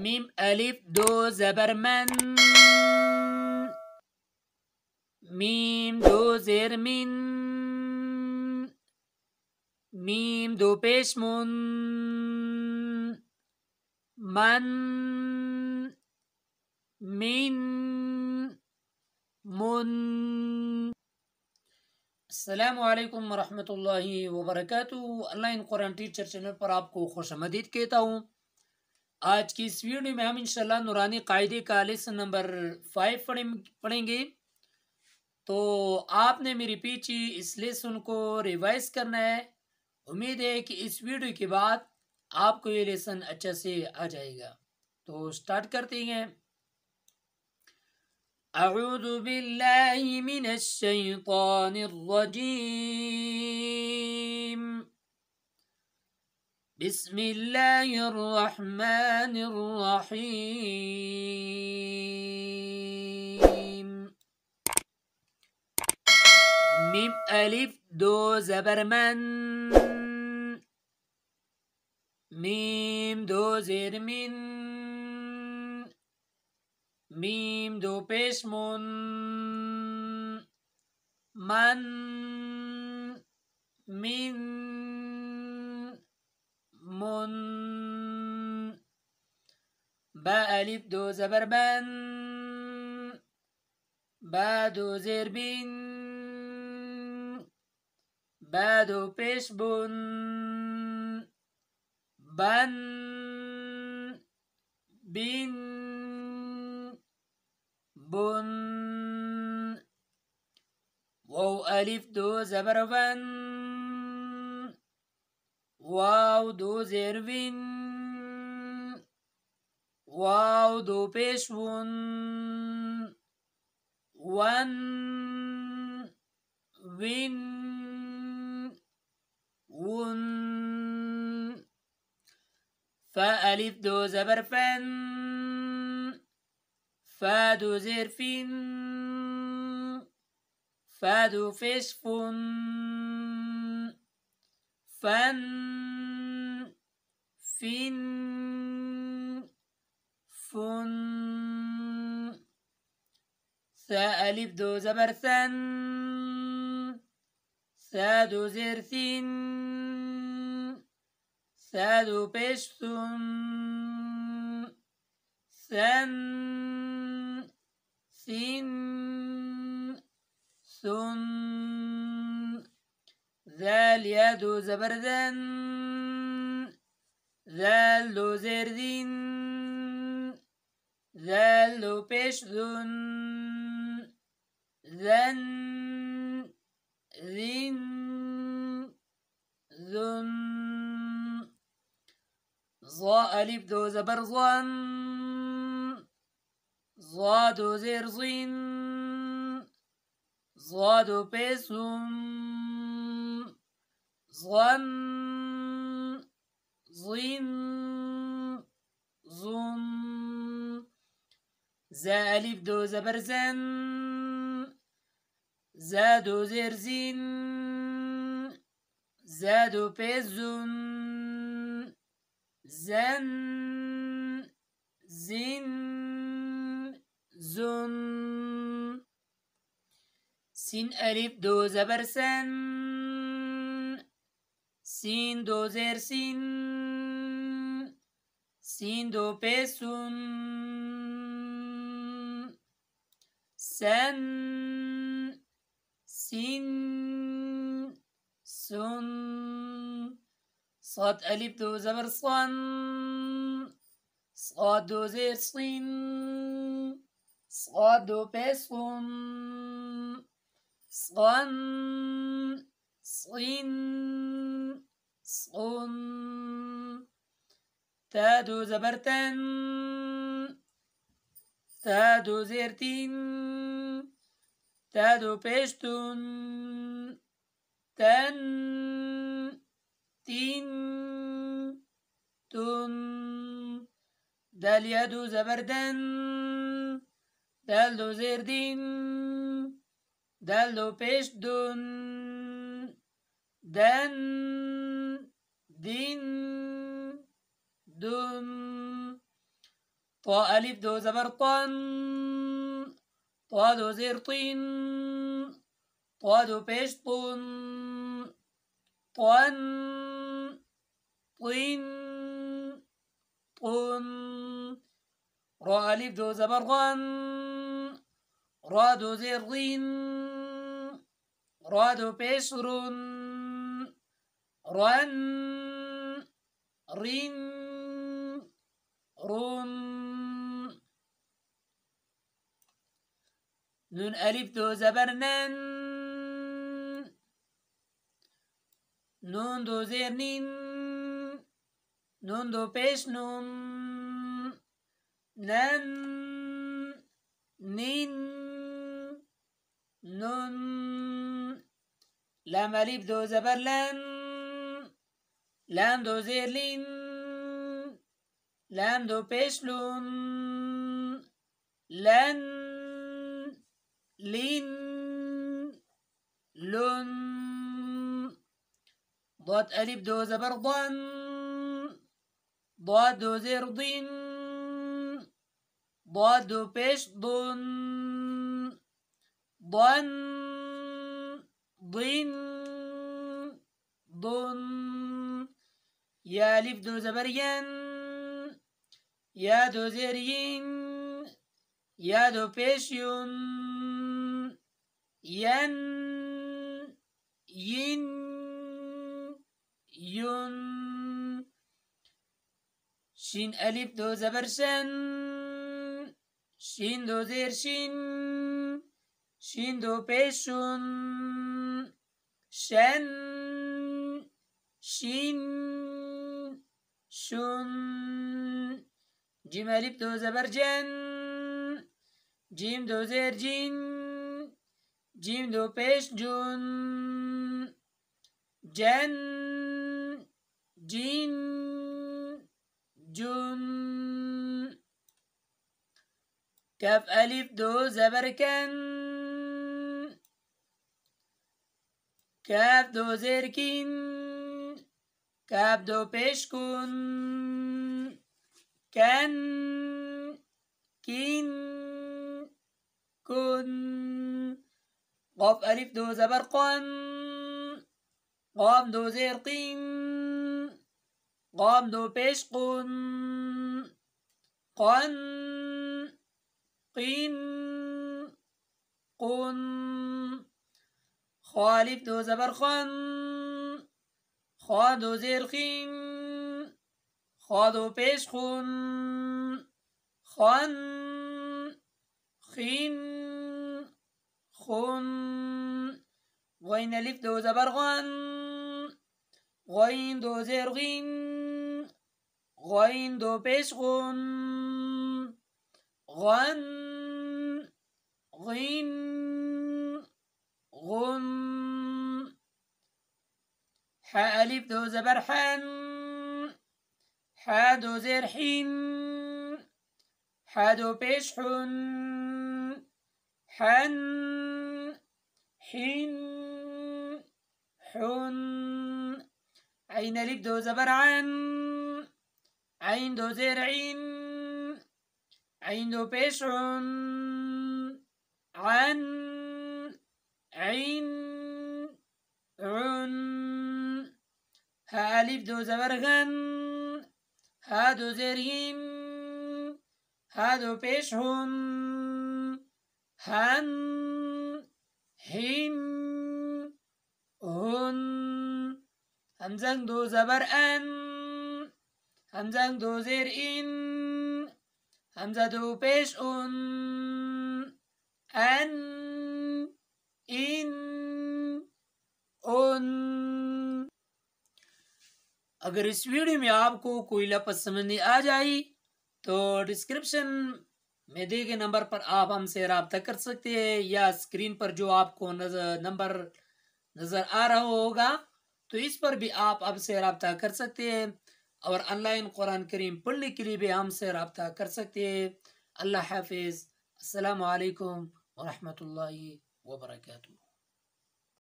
ميم ألف دو زبر من. ميم دو زير من. ميم دو پیش من. من. من. من. السلام علیکم ورحمۃ اللہ وبرکاتہ۔ ऑनलाइन Quran teacher channel पर आपको खुश आमदीद कहता हूँ। आज की इस वीडियो में हम इंशाल्लाह नूरानी कायदे का लेसन नंबर 5 पढ़ेंगे। तो आपने मेरे पीछे इस लेसन को रिवाइज करना है। उम्मीद है कि इस वीडियो के बाद आपको ये लेसन अच्छे से आ जाएगा। तो स्टार्ट करते हैं। أعوذ بالله من الشيطان الرجيم بسم الله الرحمن الرحيم ميم ألف دو زبر من. ميم دو زير من. ميم دو پیش من. من. من. من. با ألف دو زبر بن. با دو زير بن. با دو پیش بن. بن. بن. بن. واو ألف دو زبر ون. واو دو زیر وین. واو دو پیش ون. ون. وین. ون. فا ألف دو زبر فن. فا دو زیر فین. فا دو پیش فن. فن. فين. فن. ثا ألف دو زبر ثن. ثا دو زير ثين. ثا دو پیش ثن. ثن. ثين. ثن. ذال يا دو زبر ذن. ذال دو زیر دین. ذال دو پیش ذن. ذن. ذن. ذن. ظا ألف دو زبر ظن. ظا دو زیر ظن. ظا دو پیش ظن. ظن. ظن. ظن. زا ألف دو زبر زن. زا دو زیر زين. زا دو پیش زن. زن. زن. زن. سين ألف دو زبر سن. سين دو زیر سين. سين دو پیش سن. سن. سين. سن. صاد ألف دو زبر صن. صاد دو زیر صين. صاد دو پیش صن. صن. صين. صن. تا دو زبر تن. تا دو زیر تین. تا دو پیش تن. تن. تین. تن. دال يا دو زبر دن. دال دو زیر دین. دال دو پیش دن. دن. دین. دن. طا ألف دو زبر طن. طا دو زير طين. طا دو پیش طن. طن. طين. طن. را ألف دو زبر غن. را دو زير ضين. را دو پیش رن. رن. رين. رن. نون ألف دو زبر نن. نون دو زير نين. نون دو پیش نون. نن. نين. نون. لام ألف دو زبر لن. لام دو زير لين. لام دو پیش لون. لن. لين. لون. ضاد ألف دو زبر ضن. ضاد دو زير ضين. ضاد دو پیش ضن. ضن. ضين. ضن. يا ألف دو زبر ين. يا دو زير ين. يا دو پیش ين. ين. ين. ين. شين ألف دو زبر شن. شين دو زير شين. شين دو پیش شن. شن. شين. شن. جيم ألف دو زبر جن. جيم دو زير جين. جيم دو پیش جن. جن. جين. جن. كاف ألف دو زبر كن. كاف دو زير كين. كاف دو پیش كن. كن. كين. كن. قاف ألف دو زبر قن. قام دو زير قين. قام دو پیش قن. قن. قين. قن. خا ألف دو زبر خن. خا دو زير خين. خا دو پیش خن. خن. خين. خن. غين ألف دو زبر غن. غين دو زير غين. غين دو پیش غن. غن. غين. غن. حاء ألف دو زبر حن. حا دو زير حين. حا دو پیش حن. حن. حين. حن. عين ألف دو زبر عن. عين دو زير عين. عين دو پیش عن. عن. عين. عن. ها ألف دو زبر غن. ها دو زير ين. ها دو پیش هن. هن. هن. هن. همزن دو زبر ان. همزن دو زير ان. همزه دو پیش ان. ان. ان. ان. अगर इस वीडियो में आपको कोई लफ्ज़ समझ नहीं आ जाए तो डिस्क्रिप्शन में दिए गए नंबर पर आप हमसे रब्ता कर सकते हैं, या स्क्रीन पर जो आपको नंबर नज़र आ रहा होगा तो इस पर भी आप हमसे रब्ता कर सकते हैं, और ऑनलाइन कुरान करीम पढ़ने के लिए भी हमसे रब्ता कर सकते हैं। अल्लाह हाफिज़। अस्सलामु अलैकुम व रहमतुल्लाहि व बरकातुहू।